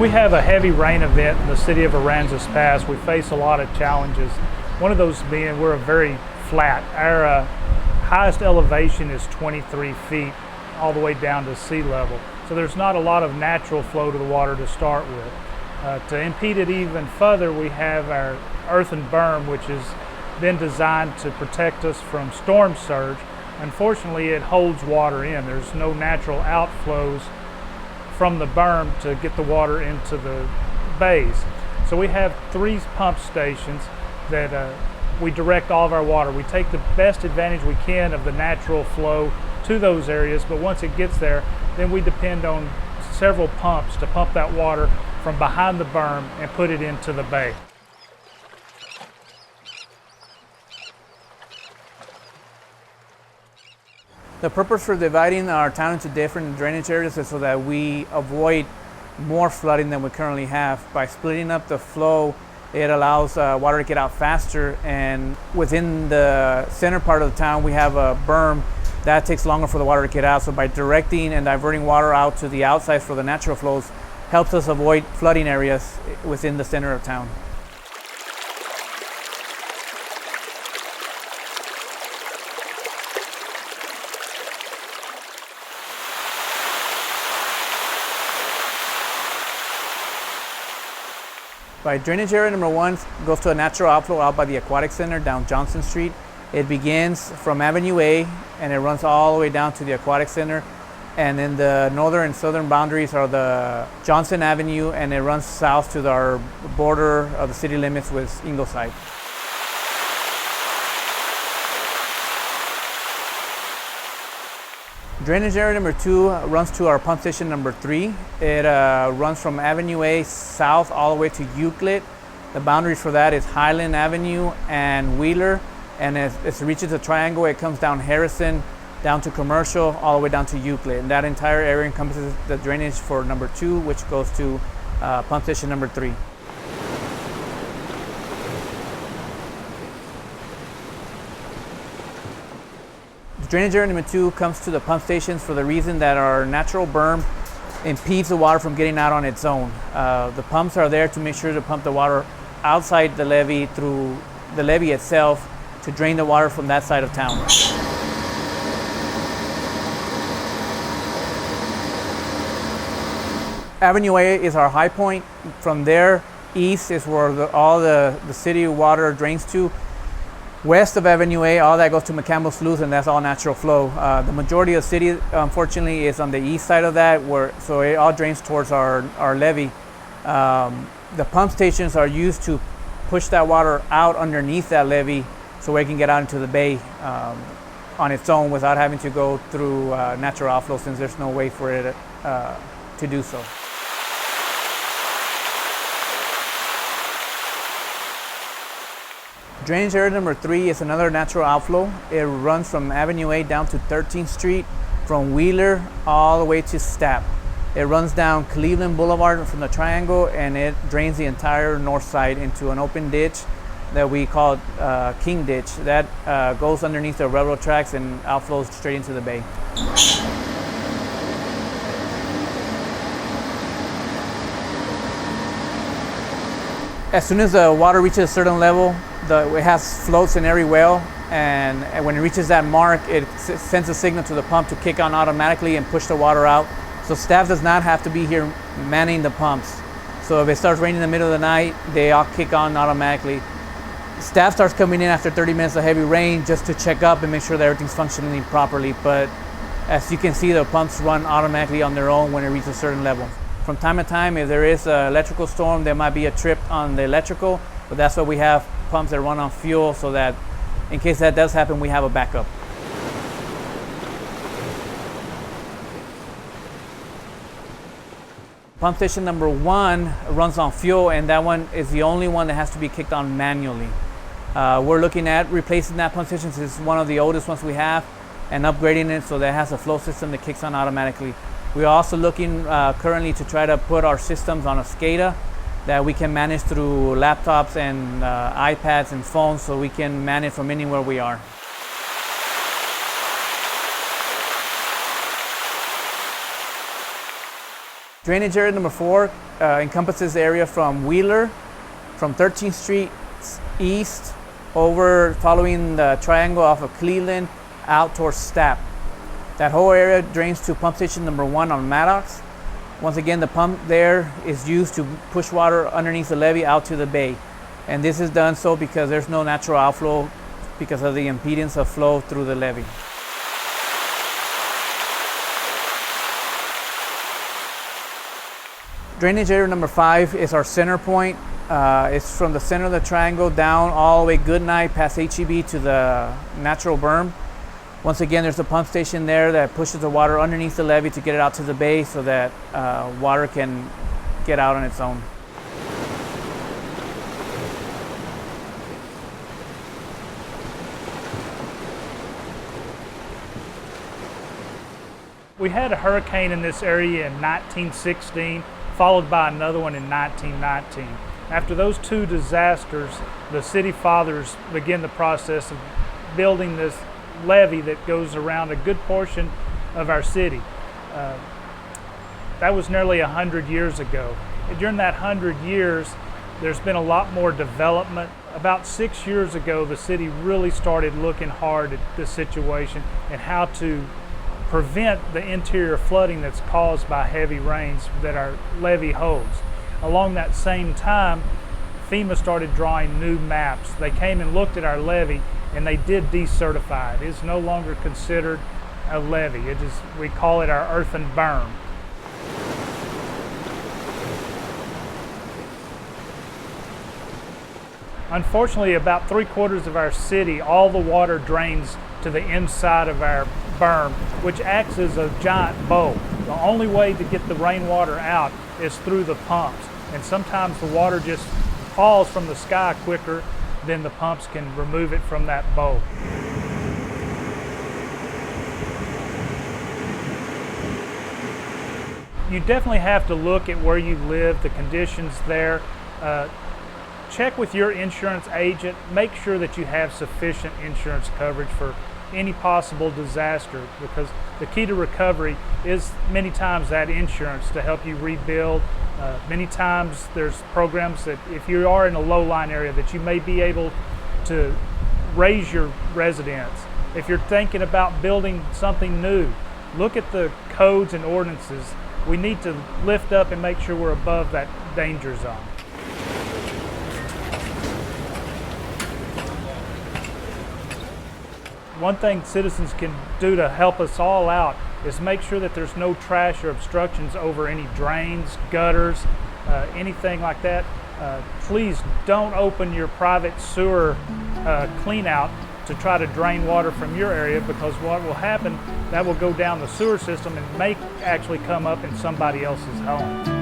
we have a heavy rain event in the city of Aransas Pass, we face a lot of challenges. One of those being we're very flat. Our highest elevation is 23 feet all the way down to sea level. So there's not a lot of natural flow to the water to start with. To impede it even further, we have our earthen berm, which has been designed to protect us from storm surge. Unfortunately, it holds water in. There's no natural outflows from the berm to get the water into the bays. So we have 3 pump stations that we direct all of our water. We take the best advantage we can of the natural flow to those areas, but once it gets there, then we depend on several pumps to pump that water from behind the berm and put it into the bay. The purpose for dividing our town into different drainage areas is so that we avoid more flooding than we currently have. By splitting up the flow, it allows water to get out faster, and within the center part of the town we have a berm that takes longer for the water to get out. So by directing and diverting water out to the outside for the natural flows helps us avoid flooding areas within the center of town. By drainage area number 1 goes to a natural outflow out by the Aquatic Center down Johnson Street. It begins from Avenue A and it runs all the way down to the Aquatic Center. And then the northern and southern boundaries are the Johnson Avenue, and it runs south to our border of the city limits with Ingleside. Drainage area number 2 runs to our pump station number 3. It runs from Avenue A south all the way to Euclid. The boundaries for that is Highland Avenue and Wheeler. And as it reaches the triangle, it comes down Harrison, down to Commercial, all the way down to Euclid. And that entire area encompasses the drainage for number 2, which goes to pump station number 3. Drainage area number 2 comes to the pump stations for the reason that our natural berm impedes the water from getting out on its own. The pumps are there to make sure to pump the water outside the levee through the levee itself to drain the water from that side of town. Avenue A is our high point. From there, east is where all the city water drains to. West of Avenue A, all that goes to McCampbell Sluice, and that's all natural flow. The majority of the city, unfortunately, is on the east side of that, so it all drains towards our levee. The pump stations are used to push that water out underneath that levee so it can get out into the bay on its own without having to go through natural outflow, since there's no way for it to do so. Drainage area number 3 is another natural outflow. It runs from Avenue A down to 13th Street, from Wheeler all the way to Stapp. It runs down Cleveland Boulevard from the triangle, and it drains the entire north side into an open ditch that we call King Ditch. That goes underneath the railroad tracks and outflows straight into the bay. As soon as the water reaches a certain level, it has floats in every well, and when it reaches that mark, it sends a signal to the pump to kick on automatically and push the water out. So staff does not have to be here manning the pumps. So if it starts raining in the middle of the night, they all kick on automatically. Staff starts coming in after 30 minutes of heavy rain just to check up and make sure that everything's functioning properly. But as you can see, the pumps run automatically on their own when it reaches a certain level. From time to time, if there is an electrical storm, there might be a trip on the electrical, but that's why we have pumps that run on fuel, so that in case that does happen, we have a backup. Pump station number 1 runs on fuel, and that one is the only one that has to be kicked on manually. We're looking at replacing that pump station, since it's one of the oldest ones we have, and upgrading it so that it has a flow system that kicks on automatically. We're also looking currently to try to put our systems on a SCADA that we can manage through laptops and iPads and phones, so we can manage from anywhere we are. Drainage area number 4 encompasses the area from Wheeler, from 13th Street east, over following the triangle off of Cleveland, out towards Stapp. That whole area drains to pump station number 1 on Maddox. Once again, the pump there is used to push water underneath the levee out to the bay. And this is done so because there's no natural outflow because of the impedance of flow through the levee. Drainage area number 5 is our center point. It's from the center of the triangle down all the way Goodnight past HEB to the natural berm. Once again, there's a pump station there that pushes the water underneath the levee to get it out to the bay so that water can get out on its own. We had a hurricane in this area in 1916, followed by another one in 1919. After those two disasters, the city fathers began the process of building this levee that goes around a good portion of our city. That was nearly 100 years ago. During that 100 years, there's been a lot more development. About 6 years ago, the city really started looking hard at this situation and how to prevent the interior flooding that's caused by heavy rains that our levee holds. Along that same time, FEMA started drawing new maps. They came and looked at our levee and they did decertify it. It's no longer considered a levee. We call it our earthen berm. Unfortunately, about 3/4 of our city, all the water drains to the inside of our berm, which acts as a giant bowl. The only way to get the rainwater out is through the pumps. And sometimes the water just falls from the sky quicker than the pumps can remove it from that bowl. You definitely have to look at where you live, the conditions there. Check with your insurance agent. Make sure that you have sufficient insurance coverage for any possible disaster, because the key to recovery is many times that insurance to help you rebuild. Many times there's programs that if you are in a low-lying area that you may be able to raise your residence. If you're thinking about building something new, look at the codes and ordinances. We need to lift up and make sure we're above that danger zone. One thing citizens can do to help us all out is make sure that there's no trash or obstructions over any drains, gutters, anything like that. Please don't open your private sewer clean out to try to drain water from your area, because what will happen, that will go down the sewer system and may actually come up in somebody else's home.